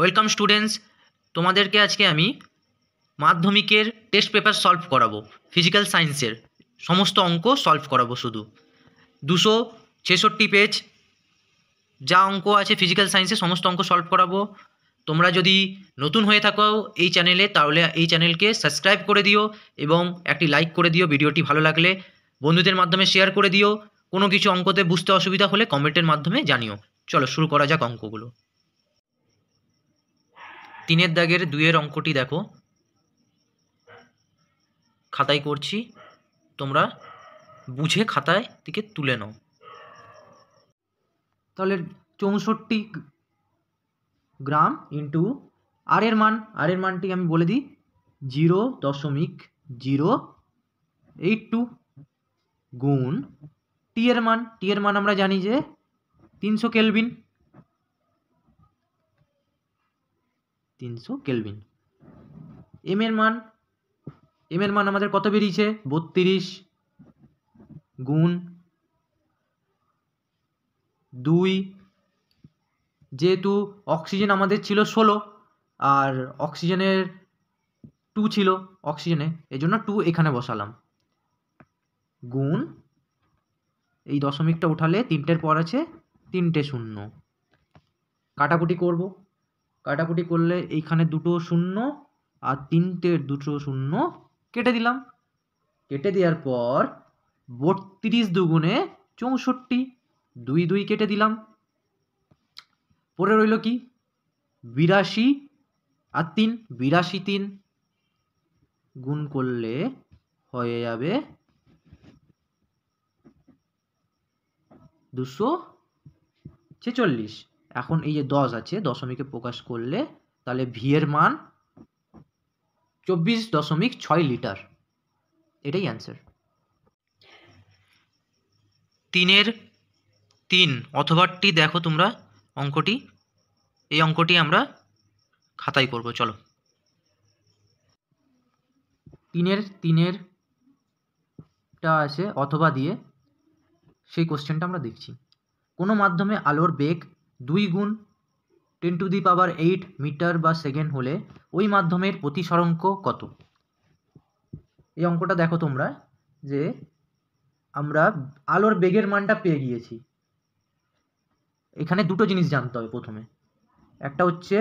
Welcome students, তোমাদেরকে আজকে আমি মাধ্যমিকের টেস্ট পেপার সলভ করাবো। ফিজিক্যাল সায়েন্সের সমস্ত অঙ্ক সলভ করাবো। শুধু 266 পেজ যা অঙ্ক আছে ফিজিক্যাল সায়েন্সে সমস্ত অঙ্ক সলভ করাবো। তোমরা যদি নতুন হয়ে থাকো এই চ্যানেলে, তাহলে এই চ্যানেলকে সাবস্ক্রাইব করে দিও এবং একটি লাইক করে দিও। ভিডিওটি ভালো লাগলে বন্ধুদের মাধ্যমে শেয়ার করে দিও। কোনো কিছু অঙ্কতে বুঝতে অসুবিধা হলে কমেন্টের মাধ্যমে জানিও। চলো শুরু করা যাক অঙ্কগুলো। 3 দাগের 2 অঙ্কটি দেখো, খাতায় করছি, তোমরা বুঝে খাতায় থেকে তুলে নাও। তাহলে 64 গ্রাম ইন্টু আর এর মানটি আমি বলে দিই 0.082 গুণ টি এর মান আমরা জানি যে 300 কেলভিন। এম এর মান আমাদের কত বেরিয়েছে 32 গুণ 2, যেহেতু অক্সিজেন আমাদের ছিল 16 আর অক্সিজেনের 2 ছিল অক্সিজেনে, এই জন্য 2 এখানে বসালাম, গুণ এই দশমিকটা উঠালে 3টের পর আছে 3টে শূন্য, কাটাকুটি করলে এইখানে 2টো শূন্য আর 3টের 2টো শূন্য কেটে দিলাম। কেটে দেওয়ার পর 32 দুগুণে 64, 2 কেটে দিলাম। পরে রইল কি 82 আর 3 গুণ করলে হয়ে যাবে 246। এখন এই যে 10 আছে দশমিকে প্রকাশ করলে তাহলে ভি এর মান 24.6 লিটার। এটাই অ্যান্সার। 3 অথবাটি দেখো তোমরা অঙ্কটি, এই অঙ্কটি আমরা খাতায় করব। চলো 3টা আছে অথবা দিয়ে, সেই কোশ্চেনটা আমরা দেখছি। কোনো মাধ্যমে আলোর বেগ 2 গুণ 10⁸ মিটার বা সেকেন্ড হলে ওই মাধ্যমের প্রতিসরাঙ্ক কত? এই অঙ্কটা দেখো তোমরা যে আমরা আলোর বেগের মানটা পেয়ে গিয়েছি। এখানে দুটো জিনিস জানতে হবে। প্রথমে একটা হচ্ছে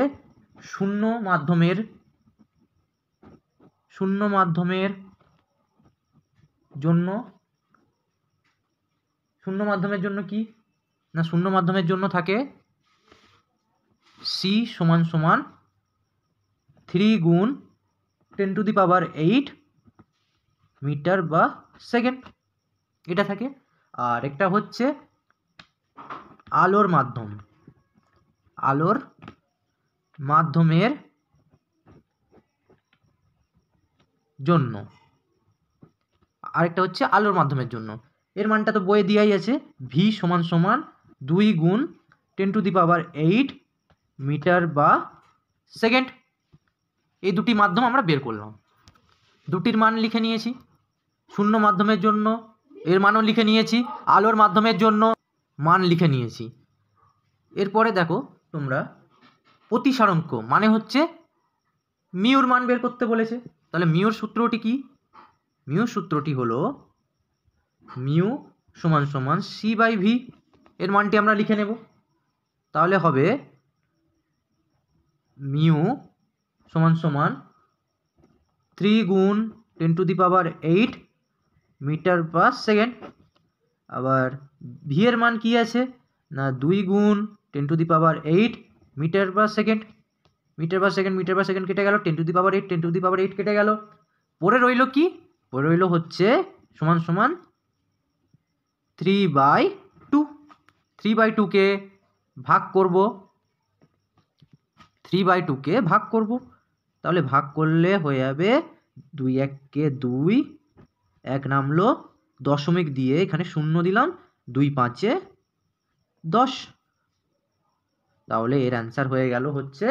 শূন্য মাধ্যমের জন্য কি না, শূন্য মাধ্যমের জন্য থাকে সি সমান 3 গুণ 10⁸ মিটার বা সেকেন্ড, এটা থাকে। আর একটা হচ্ছে আলোর মাধ্যমের জন্য, আরেকটা হচ্ছে আলোর মাধ্যমের জন্য। এর মানটা তো বইয়ে দেওয়াই আছে, ভি সমান 2 গুণ 10⁸ মিটার বা সেকেন্ড। এই দুটি মাধ্যম আমরা বের করলাম, দুটির মান লিখে নিয়েছি। শূন্য মাধ্যমের জন্য এর মানও লিখে নিয়েছি, আলোর মাধ্যমের জন্য মান লিখে নিয়েছি। এরপরে দেখো তোমরা প্রতিসরাঙ্ক মানে হচ্ছে মিউর মান বের করতে বলেছে। তাহলে মিউর সূত্রটি কি? মিউর সূত্রটি হলো মিউ সমান সি বাই ভি। এর মানটি আমরা লিখে নেব। তাহলে হবে মিউ সমান 3 গুণ 10⁸ মিটার পার সেকেন্ড। আবার ভি এর মান কি আছে না 2 গুণ 10⁸ মিটার পার সেকেন্ড কেটে গেল, 10⁸ কেটে গেল। পরে রইল কি? পরে রইল হচ্ছে সমান 3/2। 3/2কে ভাগ করব, 3/2কে ভাগ করব। তাহলে ভাগ করলে হয়ে যাবে 2 1 2, 1 নামলো, দশমিক দিয়ে এখানে শূন্য দিলাম, 2 5 10। তাহলে এর অ্যান্সার হয়ে গেল হচ্ছে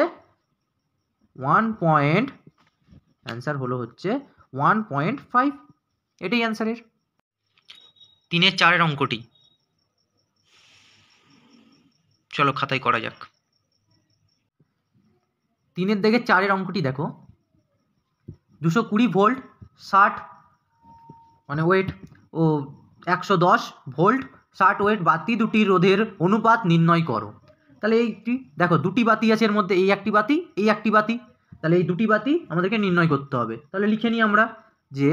1.5। এটাই অ্যান্সারের। 3 4 অঙ্কটি চলো খাতায় করা যাক। 3-এর দিকে 4-এর অঙ্কটি দেখো, 220 ভোল্ট 60 মানে ওয়েট ও 110 ভোল্ট 60 ওয়েট বাতি দুটি রোধের অনুপাত নির্ণয় করো। তাহলে এইটি দেখো, দুটি বাতি আছে এর মধ্যে, এই একটি বাতি, এই একটি বাতি, তাহলে এই দুটি বাতি আমাদেরকে নির্ণয় করতে হবে। তাহলে লিখে নিই আমরা যে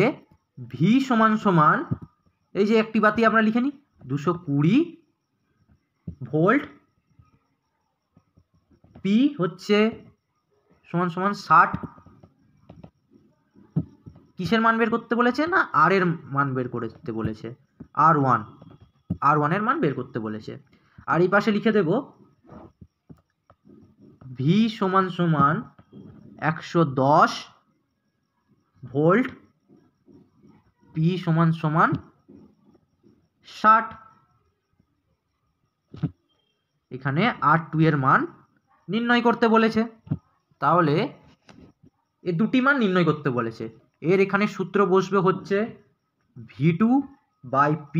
ভি সমান সমান, এই যে একটি বাতি আমরা লিখে নিই 220 ভোল্ট, পি হচ্ছে সমান সমান 60, কিসের মান বের করতে বলেছে না আর এর মান বের করতে বলেছে, R1 এর মান বের করতে বলেছে। আর এই পাশে লিখে দেব ভি সমান সমান 110 ভোল্ট, পি সমান সমান 60, এখানে R2 এর মান নির্ণয় করতে বলেছে। তাহলে এই দুটি মান নির্ণয় করতে বলেছে, এর এখানে সূত্র বসবে হচ্ছে V2/P,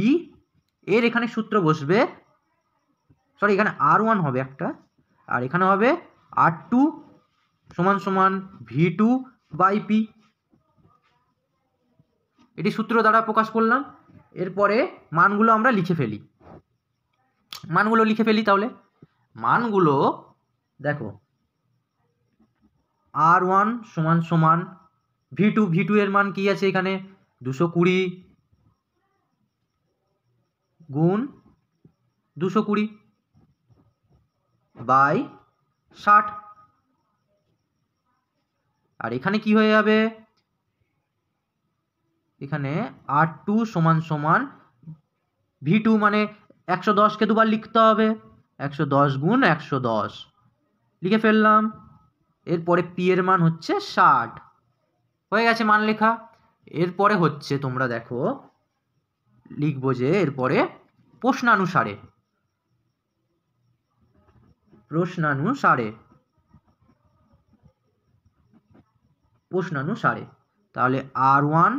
এর এখানে সূত্র বসবে, সরি এখানে R1 হবে একটা, আর এখানে হবে R2 সমান সমান V2/P, এটি সূত্র দ্বারা প্রকাশ করলাম। এরপরে মানগুলো আমরা লিখে ফেলি, তাহলে মানগুলো দেখো, R1 সমান সমান V2 এর মান কি আছে এখানে 220 গুণ 220 বাই 60, আর এখানে কি হয়ে যাবে, এখানে R2 সমান সমান V2 মানে 110কে দুবার লিখতে হবে, 110 গুণ 110 লিখে ফেললাম। এরপরে পি এর মান হচ্ছে 60, হয়ে গেছে মান লেখা। এরপরে হচ্ছে তোমরা দেখো লিখবো যে এরপরে প্রশ্নানুসারে, তাহলে R1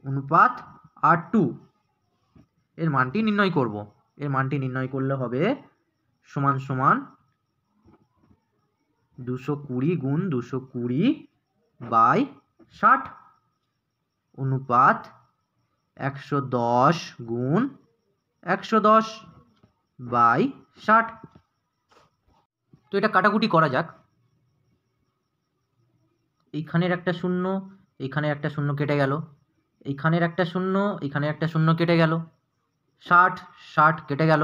অনুপাত R2 এর মানটি নির্ণয় করব। এর মানটি নির্ণয় করলে হবে সমান সমান 220 গুণ 220 বাই 60 অনুপাত 110 গুণ 110 বাই 60। তো এটা কাটাকুটি করা যাক, এইখানের একটা শূন্য, এইখানের একটা শূন্য কেটে গেল, এইখানের একটা শূন্য, এইখানে একটা শূন্য কেটে গেল, 60 কেটে গেল,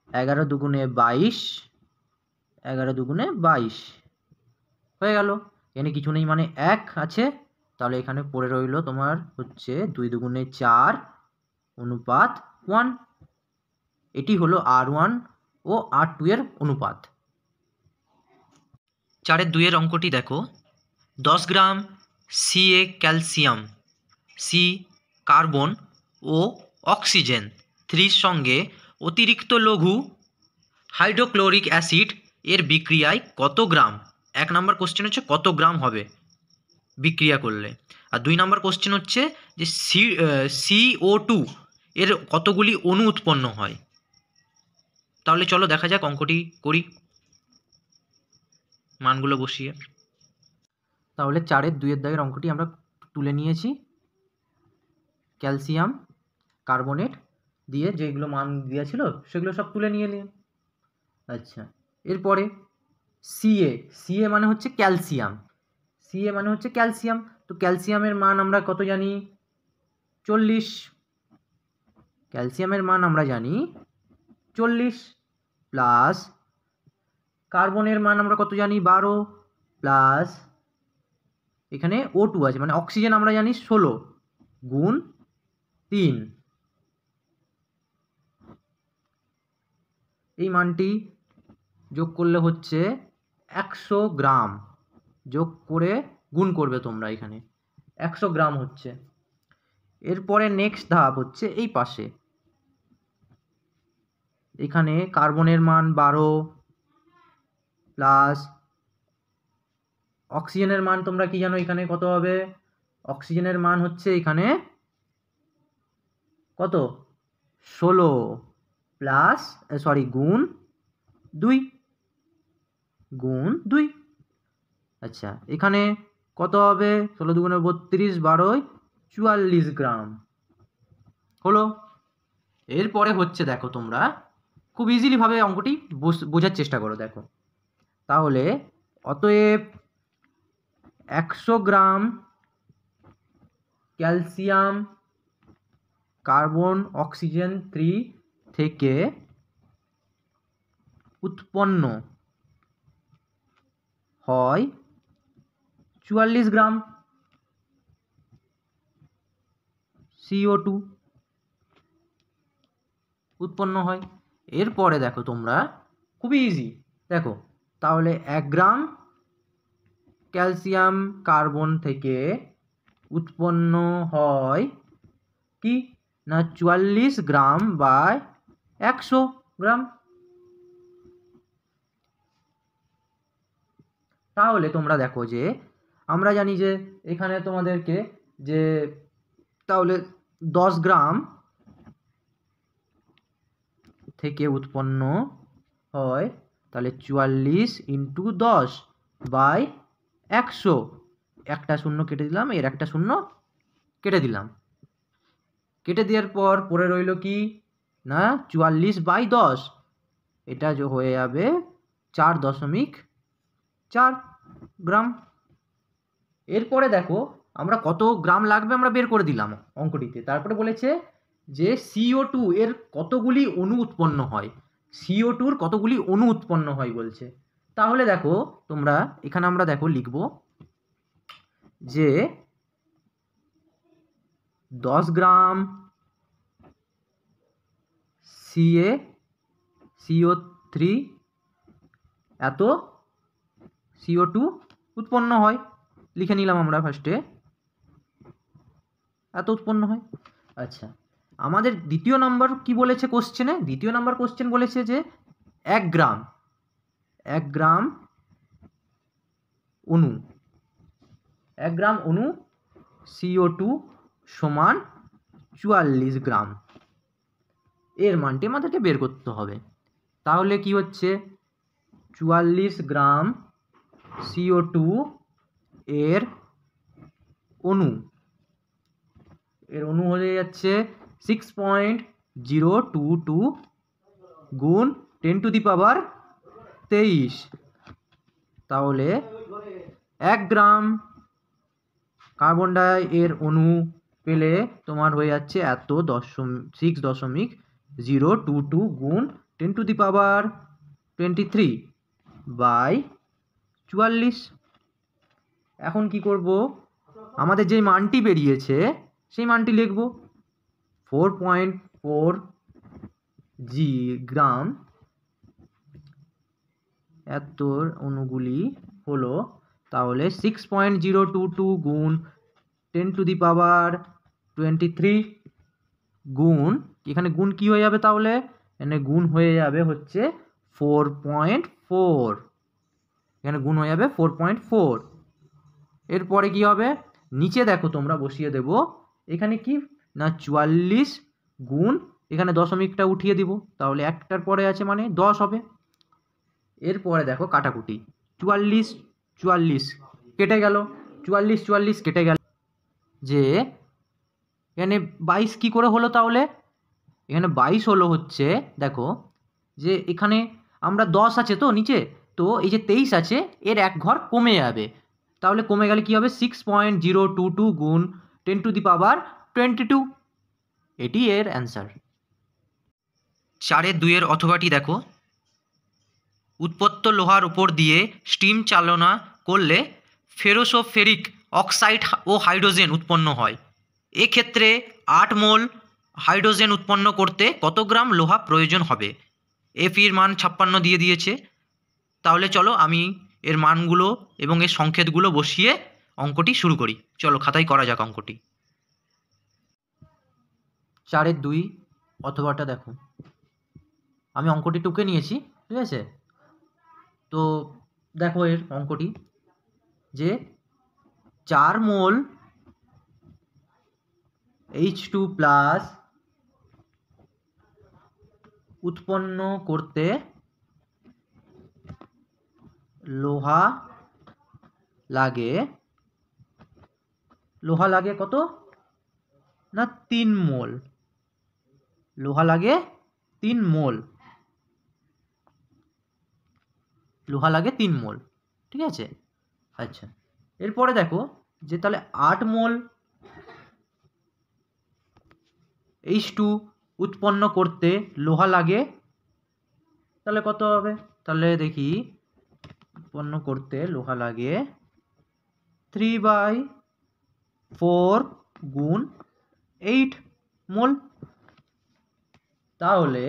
11 দুগুণে 22, 11 দুগুণে 22 হয়ে গেল, এখানে কিছু নেই মানে 1 আছে, তাহলে এখানে পড়ে রইল তোমার হচ্ছে 2 দুগুণে 4 অনুপাত 1, এটি হলো R1 ও R2 এর অনুপাত। 4-এর 2 এর অঙ্কটি দেখো, 10 গ্রাম Ca ক্যালসিয়াম, সি কার্বন ও অক্সিজেন 3 সঙ্গে অতিরিক্ত লঘু হাইড্রোক্লোরিক অ্যাসিড এর বিক্রিয়ায় কত গ্রাম, 1 নম্বর কোশ্চেন হচ্ছে কত গ্রাম হবে বিক্রিয়া করলে, আর 2 নম্বর কোশ্চেন হচ্ছে যে CO2 এর কতগুলি অণু উৎপন্ন হয়। তাহলে চলো দেখা যাক অঙ্কটি করি মানগুলো বসিয়ে। তাহলে 4-এর 2-এর দাগের অঙ্কটি আমরা তুলে নিয়েছি, ক্যালসিয়াম কার্বনেট দিয়ে যেগুলো মান দেওয়া ছিল সেগুলো সব তুলে নিয়ে নিন। আচ্ছা, এরপরে সিএ মানে হচ্ছে ক্যালসিয়াম, তো ক্যালসিয়ামের মান আমরা কত জানি 40, ক্যালসিয়ামের মান আমরা জানি 40, প্লাস কার্বনের মান আমরা কত জানি 12, প্লাস এখানে O2 আছে মানে অক্সিজেন আমরা জানি 16 গুণ 3, এই মানটি যোগ করলে হচ্ছে 100 গ্রাম, যোগ করে গুণ করবে তোমরা, এখানে 100 গ্রাম হচ্ছে। এরপরে নেক্সট ধাপ হচ্ছে এই পাশে, এখানে কার্বনের মান 12 প্লাস অক্সিজেনের মান তোমরা কি জানো এখানে কত হবে, অক্সিজেনের মান হচ্ছে এখানে কত 16 প্লাস গুণ 2, আচ্ছা, এখানে কত হবে? 16 দুগুণে 32, 12 44 গ্রাম হলো। এরপরে হচ্ছে দেখো তোমরা খুব ইজিলি ভাবে অঙ্কটি বোঝার চেষ্টা করো। দেখো তাহলে অতএব 100 গ্রাম ক্যালসিয়াম কার্বন অক্সিজেন 3 থেকে উৎপন্ন হয় 44 গ্রাম CO2 উৎপন্ন হয়। এরপরে দেখো তোমরা খুবই ইজি, দেখো তাহলে 1 গ্রাম ক্যালসিয়াম কার্বন থেকে উৎপন্ন হয় কি না 44 গ্রাম বাই 100 গ্রাম। তাহলে তোমরা দেখো যে আমরা জানি যে এখানে তোমাদেরকে যে তাহলে 10 গ্রাম থেকে উৎপন্ন হয়, তাহলে 44 ইন্টু 10 বাই 100, একটা শূন্য কেটে দিলাম, এর একটা শূন্য কেটে দিলাম, কেটে দেওয়ার পর পরে রইল কি না 44/10, এটা হয়ে যাবে 4.4 গ্রাম। এরপরে দেখো আমরা কত গ্রাম লাগবে আমরা বের করে দিলাম অঙ্কটিতে। তারপরে বলেছে যে CO2 এর কতগুলি অণু উৎপন্ন হয়, CO2 এর কতগুলি অণু উৎপন্ন হয় বলছে। তাহলে দেখো তোমরা এখানে আমরা দেখো লিখব যে 10 গ্রাম CO3 এত CO2 উৎপন্ন হয়, লিখে নিলাম আমরা ফার্স্টে, এত উৎপন্ন হয়। আচ্ছা, আমাদের দ্বিতীয় নাম্বার কি বলেছে কোশ্চেনে? দ্বিতীয় নাম্বার কোশ্চেন বলেছে যে 1 গ্রাম অণু 1 গ্রাম অণু CO2 সমান 44 গ্রাম, এর মানটি আমাদেরকে বের করতে হবে। তাহলে কি হচ্ছে 44 গ্রাম CO2 এর অণু হয়ে যাচ্ছে 6.022 গুণ 10⁻23। তাহলে 1 গ্রাম কার্বন ডাই এর অণু পেলে তোমার হয়ে যাচ্ছে এত 6.022 গুণ 10⁻23/44। এখন কি করব, আমাদের যে মানটি বেরিয়েছে সেই মানটি লিখব, 4.4 গ্রাম এত অণুগুলি হলো। তাহলে 6.022 গুণ 10⁻23 গুণ, এখানে গুণ কি হয়ে যাবে? তাহলে এখানে গুণ হয়ে যাবে হচ্ছে 4.4, এখানে গুণ হয়ে যাবে 4.4। এরপরে কি হবে, নিচে দেখো তোমরা বসিয়ে দেব, এখানে কি না 44 গুণ, এখানে দশমিকটা উঠিয়ে দিব, তাহলে একটার পরে আছে মানে 10 হবে। এরপরে দেখো কাটাকুটি, 44 কেটে গেল, 44 কেটে গেল, যে এখানে 22 কি করে হলো? তাহলে এখানে 22 হলো হচ্ছে, দেখো যে এখানে আমরা 10 আছে তো নিচে, তো এই যে 23 আছে এর এক ঘর কমে যাবে, তাহলে কমে গেলে কি হবে 6.022 গুণ 10⁻22, এটি এর অ্যান্সার। 4-2 অথবাটি দেখো, উৎপত্ত লোহার উপর দিয়ে স্টিম চালনা করলে ফেরোসোফেরিক অক্সাইড ও হাইড্রোজেন উৎপন্ন হয়। এক্ষেত্রে 8 মোল হাইড্রোজেন উৎপন্ন করতে কত গ্রাম লোহা প্রয়োজন হবে? এফির মান 56 দিয়ে দিয়েছে। তাহলে চলো আমি এর মানগুলো এবং এর সংকেতগুলো বসিয়ে অঙ্কটি শুরু করি। চলো খাতায় করা যাক অঙ্কটি। 4-2 অথবাটা দেখো, আমি অঙ্কটি টুকে নিয়েছি, ঠিক আছে? তো দেখো এর অঙ্কটি যে 4 মোল H2+ উৎপন্ন করতে লোহা লাগে, লোহা লাগে কত না 3 মোল, লোহা লাগে 3 মোল, লোহা লাগে 3 মোল, ঠিক আছে। আচ্ছা, এরপরে দেখো যে তাহলে 8 মোল H2 উৎপন্ন করতে লোহা লাগে, তাহলে কত হবে? তাহলে দেখি, উৎপন্ন করতে লোহা লাগে 3/4 গুণ 8 মোল। তাহলে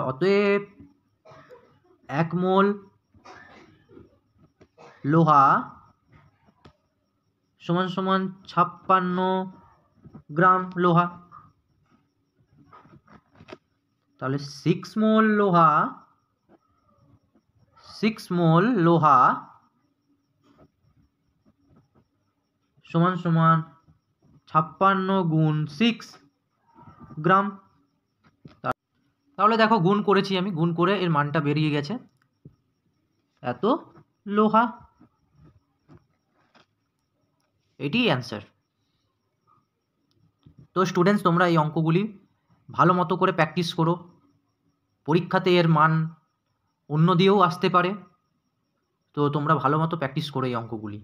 অতএব 1 মোল লোহা সমান সমান 56 গ্রাম লোহা। তাহলে 6 মোল লোহা সমান সমান 56 গুণ 6 গ্রাম। তাহলে দেখো গুণ করেছি আমি, গুণ করে এর মানটা বেরিয়ে গেছে, এত লোহা। এটিই অ্যান্সার। তো স্টুডেন্টস, তোমরা এই অঙ্কগুলি ভালো মতো করে প্র্যাকটিস করো, পরীক্ষাতে এর মান অন্য দিয়েও আসতে পারে, তো তোমরা ভালো মতো প্র্যাকটিস করো এই অঙ্কগুলি।